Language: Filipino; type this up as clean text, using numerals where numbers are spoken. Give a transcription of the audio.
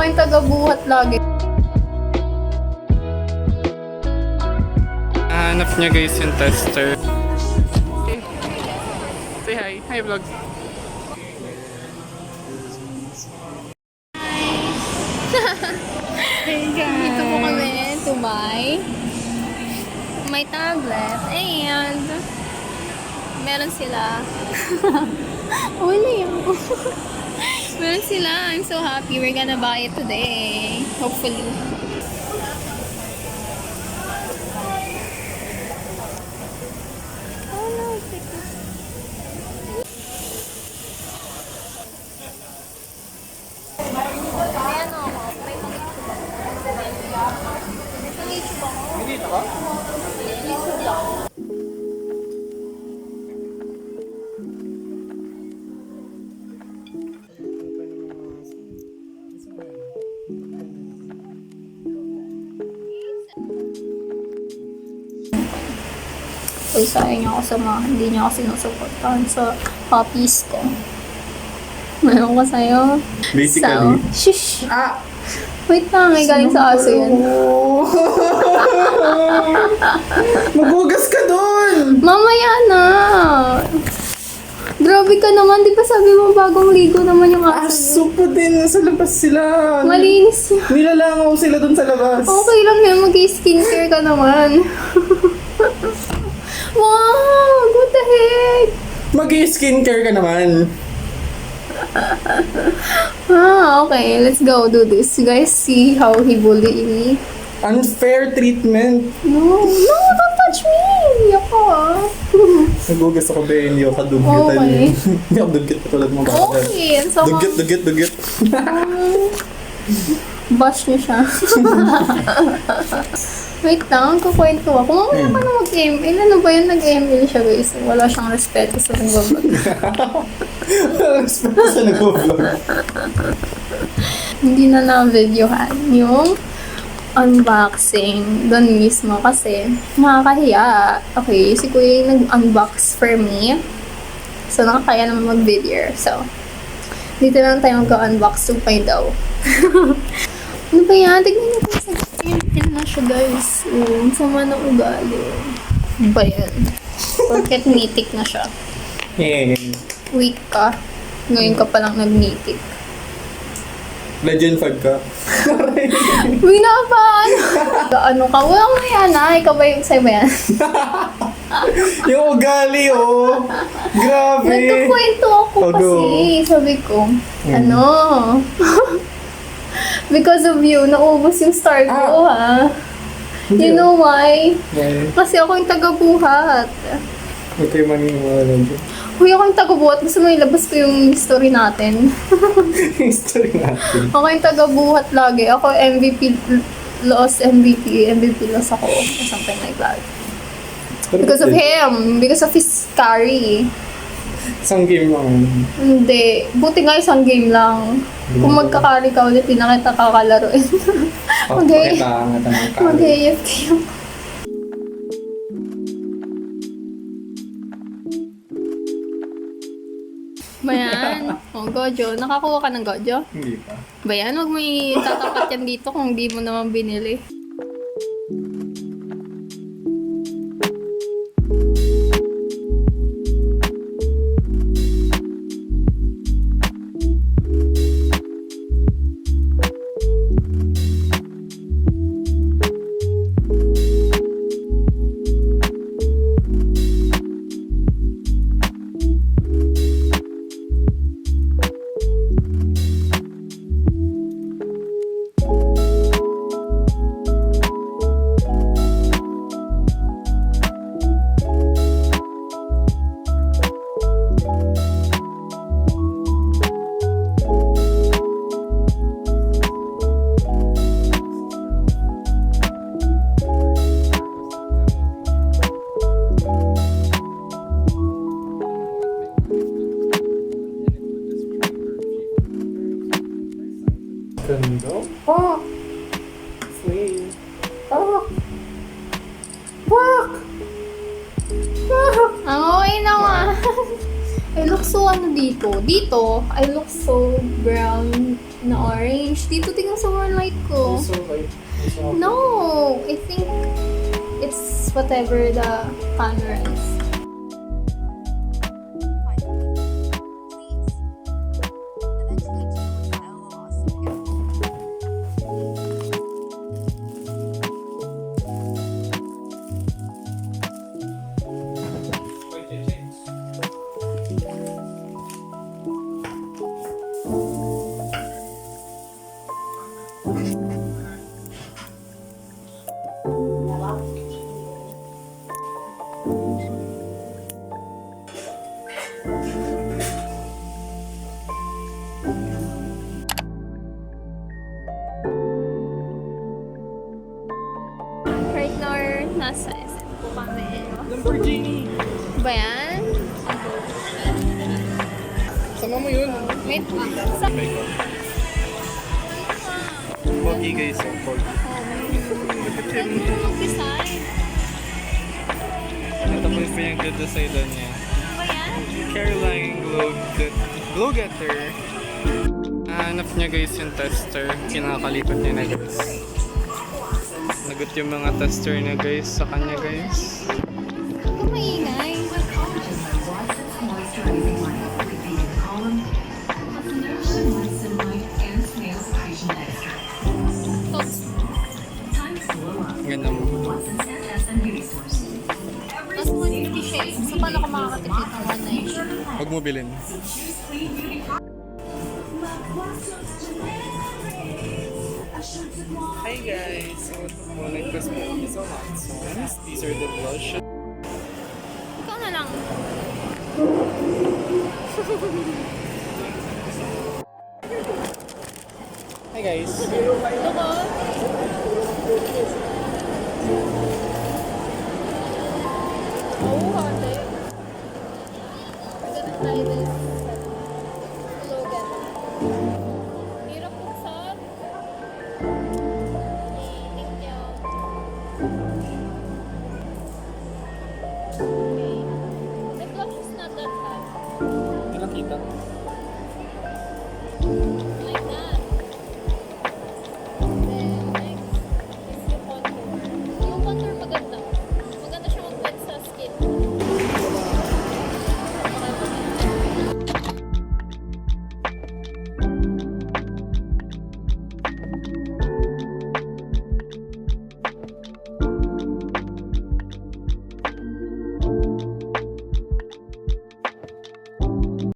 yung taga-buhat lagi. Hanap niya guys yung tester. Say hi. Hi vlog. Hey guys. Dito po kami to buy my tablet and meron sila. Wala yun. Meron sila. I'm so happy. We're gonna buy it today. Hopefully. Oh no, ayan o. May pang-itsub ako. Dito ka? Itsub lang. Uy, sayang ako sa mga hindi niya ako sinusuportahan sa hobbies ko. Mayroon ko sa'yo. Basically. Shush! Wait lang, may galing sa aso yun. Magugas ka dun! Mamaya na! Grabe ka naman, di ba sabi mo bagong ligo naman yung aso Aso po din, nasa labas sila. Malinis yun. Nilalangaw sila dun sa labas. Okay lang yan, mag-skincare ka naman. Wow! What the heck? Mag-skincare ka naman. Okay, let's go do this. You guys see how he bullied me? Unfair treatment. No, don't touch me! Ako Nagugas ako ba hindi ako kadugitan Okay. yun. Hindi ako dugit katulad mo ba? Okay, and so Dugit. bash niyo siya. Wait lang, kukwento ako. Mamaya ka na mag-email. Ano ba yun? Nag-email siya guys. Wala siyang respeto sa nagbablog. Respeto sa nag-vlog. Hindi na na-videohan yung unboxing doon mismo kasi nakakahiya. Okay, si Kuya yung nag-unbox for me. So, nakakaya naman mag-video. So, dito lang tayo mag-unbox 2.0. Ano ba yan? Tignan niyo kung sa email na siya guys. Ang sama ng ugali. Ano ba yan? Porket mythic na siya. Weak ka. Ngayon ka palang nag-mythic. Legend 5 ka. Uy, napan! Ano ka? Walang maya na. Ikaw ba yung sa'yo ba yan? Yung ugali, oh. Grabe. Nagkakwento ako kasi. Sabi ko, ano? Because of you, naubos yung star ko, ha? You know why? Kasi ako yung taga-buhat. Huwag kayo maniniwala dyan. Uy, ako yung taga-buhat. Gusto mo ilabas ko yung story natin. History natin. Ako yung taga-buhat lagi. Ako MVP loss, MVP loss ako. Or something like that. Because of him. Because of his carry. Isang game lang. Hindi. Buti nga isang game lang. Kung magkakari ka ulit, di na kita kakalaruin. Okay. Mag-AFK yung... Bayan. O, Gojo. Nakakuha ka ng Gojo? Hindi pa. Bayan, huwag mo itatapat yan dito kung di mo naman binili. Ganda. Fuck! Slay. Fuck! Ang okay naman. It looks so ano dito. Dito, I look so brown na orange. Dito, tingnan sa more light ko. Also, like, No, I think it's whatever the camera is. Right now, nasa SM po kami. Lamborghini! Ba yan? Sama mo yun. Wait, sa... Pogi guys, yung pogi. Ganda yung mag-design. Ito po yung pinag-design niya. Ba yan? Caroline Glow-Getter. Hanap niya guys yung tester. Kinakalikot niya na guys. Nagot yung mga tester niya guys sa kanya guys. Huwag maingay. Ganda mo. Mas 150 shades. So, paano ko makakatipid ng 190? Huwag mo bilhin. Hi guys! So, ito po, nag-request po kami sa Watsons. These are the blush. Ikaw na lang. Hi guys! Ito ko. Oh, ate. I'm gonna try this. Hello, again. Hirap buksan. Thank you. Okay. The blush is not that bad. Hindi nakita.